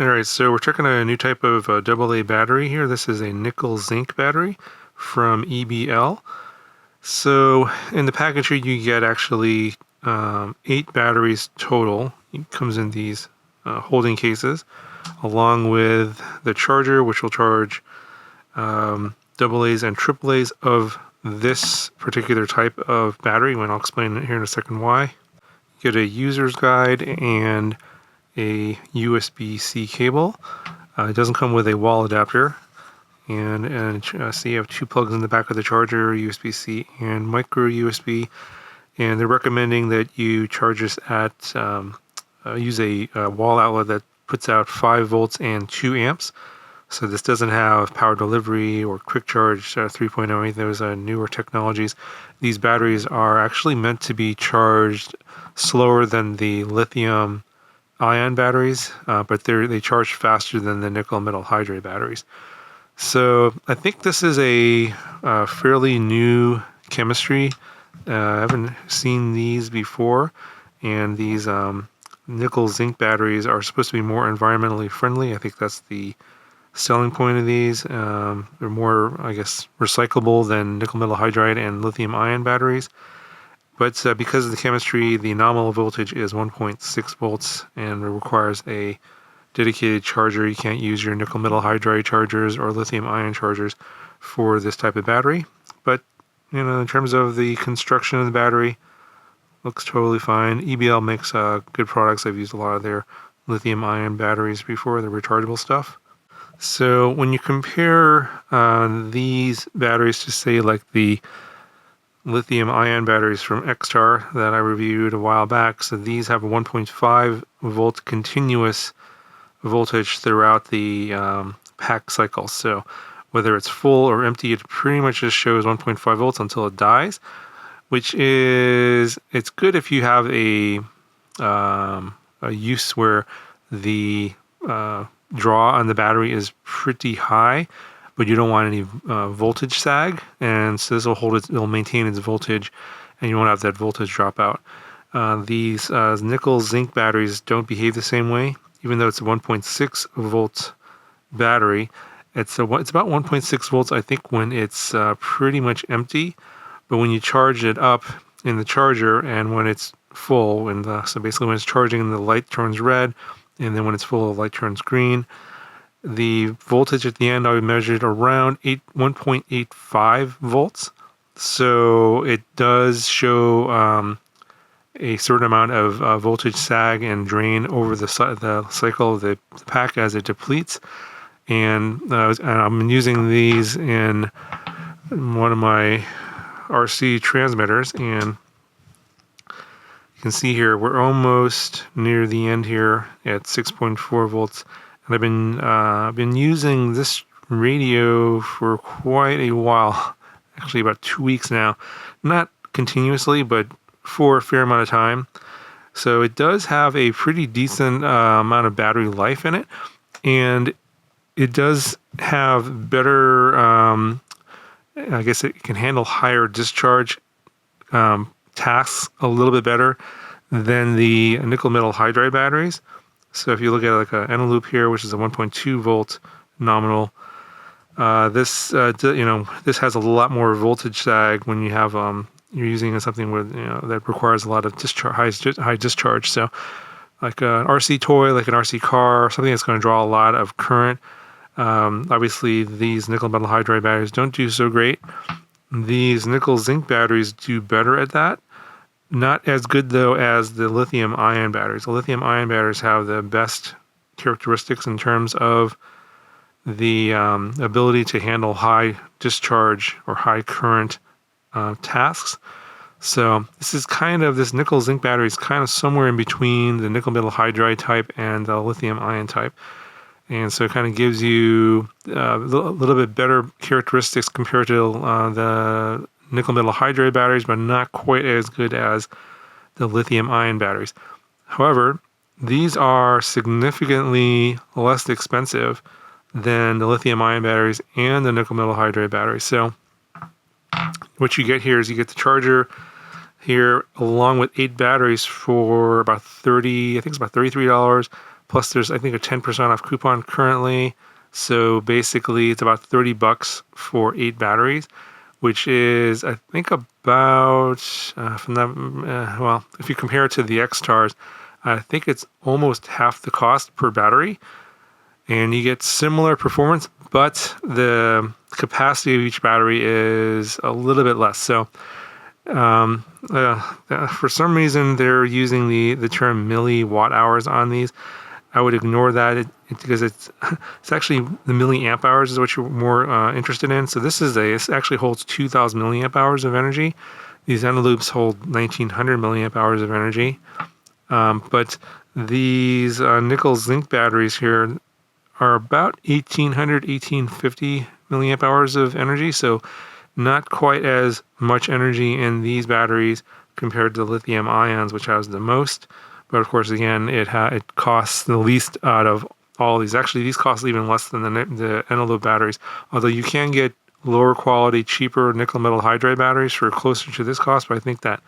Alright, so we're checking a new type of AA battery here. This is a nickel zinc battery from EBL. So in the package here you get actually 8 batteries total. It comes in these holding cases along with the charger, which will charge AA's and AAA's of this particular type of battery, and I'll explain it here in a second why. You get a user's guide and a USB-C cable. It doesn't come with a wall adapter, and so you have 2 plugs in the back of the charger, USB-C and micro USB, and they're recommending that you charge this at use a wall outlet that puts out 5 volts and 2 amps. So this doesn't have power delivery or quick charge 3.0, any of those newer technologies. These batteries are actually meant to be charged slower than the lithium ion batteries, but they charge faster than the nickel metal hydride batteries. So I think this is a fairly new chemistry. I haven't seen these before, and these nickel zinc batteries are supposed to be more environmentally friendly. I think that's the selling point of these. They're more, I guess, recyclable than nickel metal hydride and lithium ion batteries. But because of the chemistry, the nominal voltage is 1.6 volts and it requires a dedicated charger. You can't use your nickel metal hydride chargers or lithium ion chargers for this type of battery. But in terms of the construction of the battery, looks totally fine. EBL makes good products. I've used a lot of their lithium ion batteries before, the rechargeable stuff. So when you compare these batteries to, say, like the lithium ion batteries from Xtar that I reviewed a while back, so these have a 1.5 volt continuous voltage throughout the pack cycle. So whether it's full or empty, it pretty much just shows 1.5 volts until it dies, which is, it's good if you have a use where the draw on the battery is pretty high, but you don't want any voltage sag, and so this will hold it, it'll maintain its voltage, and you won't have that voltage drop out. These nickel zinc batteries don't behave the same way. Even though it's a 1.6 volt battery, it's about 1.6 volts, I think, when it's pretty much empty, but when you charge it up in the charger and when it's full, and so basically when it's charging, the light turns red, and then when it's full, the light turns green. The voltage at the end I measured around 1.85 volts. So it does show a certain amount of voltage sag and drain over the cycle of the pack as it depletes. And I'm using these in one of my RC transmitters, and you can see here we're almost near the end here at 6.4 volts. And I've been using this radio for quite a while, actually about 2 weeks now. Not continuously, but for a fair amount of time. So it does have a pretty decent amount of battery life in it, and it does have better, I guess it can handle higher discharge tasks a little bit better than the nickel metal hydride batteries. So if you look at like a Eneloop here, which is a 1.2 volt nominal, this this has a lot more voltage sag when you have you're using something with that requires a lot of high discharge. So like an RC toy, like an RC car, something that's going to draw a lot of current. Obviously, these nickel metal hydride batteries don't do so great. These nickel zinc batteries do better at that. Not as good, though, as the lithium ion batteries. The lithium ion batteries have the best characteristics in terms of the ability to handle high discharge or high current tasks. So this nickel zinc battery is kind of somewhere in between the nickel metal hydride type and the lithium ion type. And so it kind of gives you a little bit better characteristics compared to the nickel metal hydride batteries, but not quite as good as the lithium ion batteries. However, these are significantly less expensive than the lithium ion batteries and the nickel metal hydride batteries. So what you get here is you get the charger here along with 8 batteries for about $33, Plus, there's I think a 10% off coupon currently. So basically, it's about $30 for 8 batteries, which is I think about from that. Well, if you compare it to the X-Stars, I think it's almost half the cost per battery, and you get similar performance, but the capacity of each battery is a little bit less. So for some reason, they're using the term milliwatt hours on these. I would ignore that because it's actually the milliamp hours is what you're more interested in. So this actually holds 2,000 milliamp hours of energy. These Eneloops hold 1,900 milliamp hours of energy. But these nickel zinc batteries here are about 1,800, 1,850 milliamp hours of energy. So not quite as much energy in these batteries compared to lithium ions, which has the most. But of course, again, it costs the least out of all these. Actually, these cost even less than the Eneloop batteries. Although you can get lower quality, cheaper nickel metal hydride batteries for closer to this cost. But I think that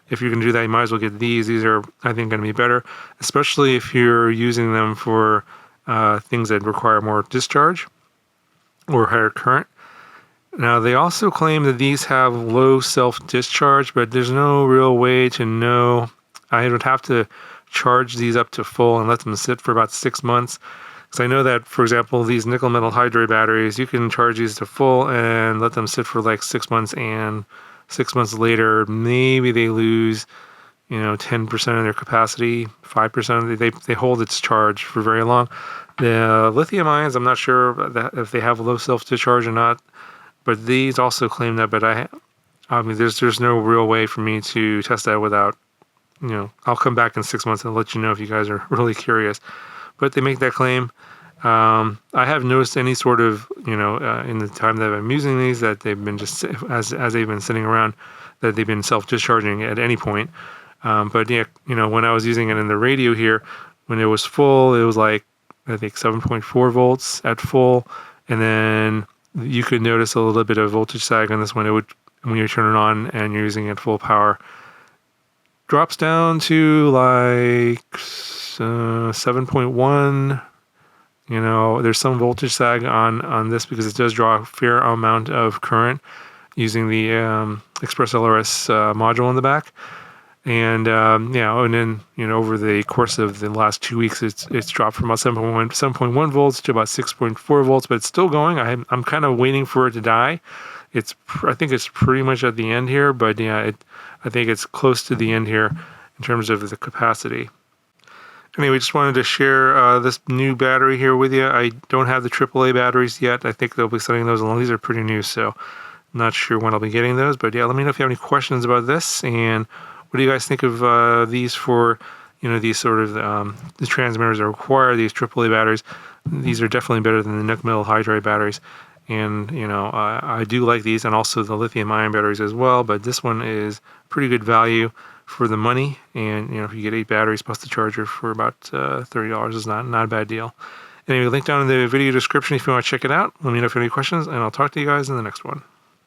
if you're going to do that, you might as well get these. These are, I think, going to be better, especially if you're using them for things that require more discharge or higher current. Now, they also claim that these have low self-discharge, but there's no real way to know. I would have to charge these up to full and let them sit for about 6 months. Because I know that, for example, these nickel metal hydride batteries, you can charge these to full and let them sit for like 6 months, and 6 months later, maybe they lose, 10% of their capacity, 5%. They hold its charge for very long. The lithium ions, I'm not sure if they have low self-discharge or not, but these also claim that. But I mean, there's no real way for me to test that without, I'll come back in 6 months and let you know if you guys are really curious. But they make that claim. I haven't noticed any sort of, in the time that I'm using these, that they've been just, as they've been sitting around, that they've been self-discharging at any point. But yeah, when I was using it in the radio here, when it was full, it was like, I think 7.4 volts at full. And then you could notice a little bit of voltage sag on this one. It would, when you turn it on and you're using it at full power, drops down to like 7.1. There's some voltage sag on this because it does draw a fair amount of current using the Express LRS module in the back. And and then over the course of the last 2 weeks, it's dropped from about 7.1 volts to about 6.4 volts, but it's still going. I'm kind of waiting for it to die. I think it's pretty much at the end here, but I think it's close to the end here in terms of the capacity. Anyway, just wanted to share this new battery here with you. I don't have the AAA batteries yet. I think they'll be sending those along. These are pretty new, so I'm not sure when I'll be getting those. But let me know if you have any questions about this, and what do you guys think of these for, these sort of the transmitters that require these AAA batteries? These are definitely better than the nickel metal hydride batteries. And, I do like these, and also the lithium ion batteries as well, but this one is pretty good value for the money. And, if you get 8 batteries plus the charger for about $30 is not a bad deal. Anyway, link down in the video description if you want to check it out. Let me know if you have any questions, and I'll talk to you guys in the next one.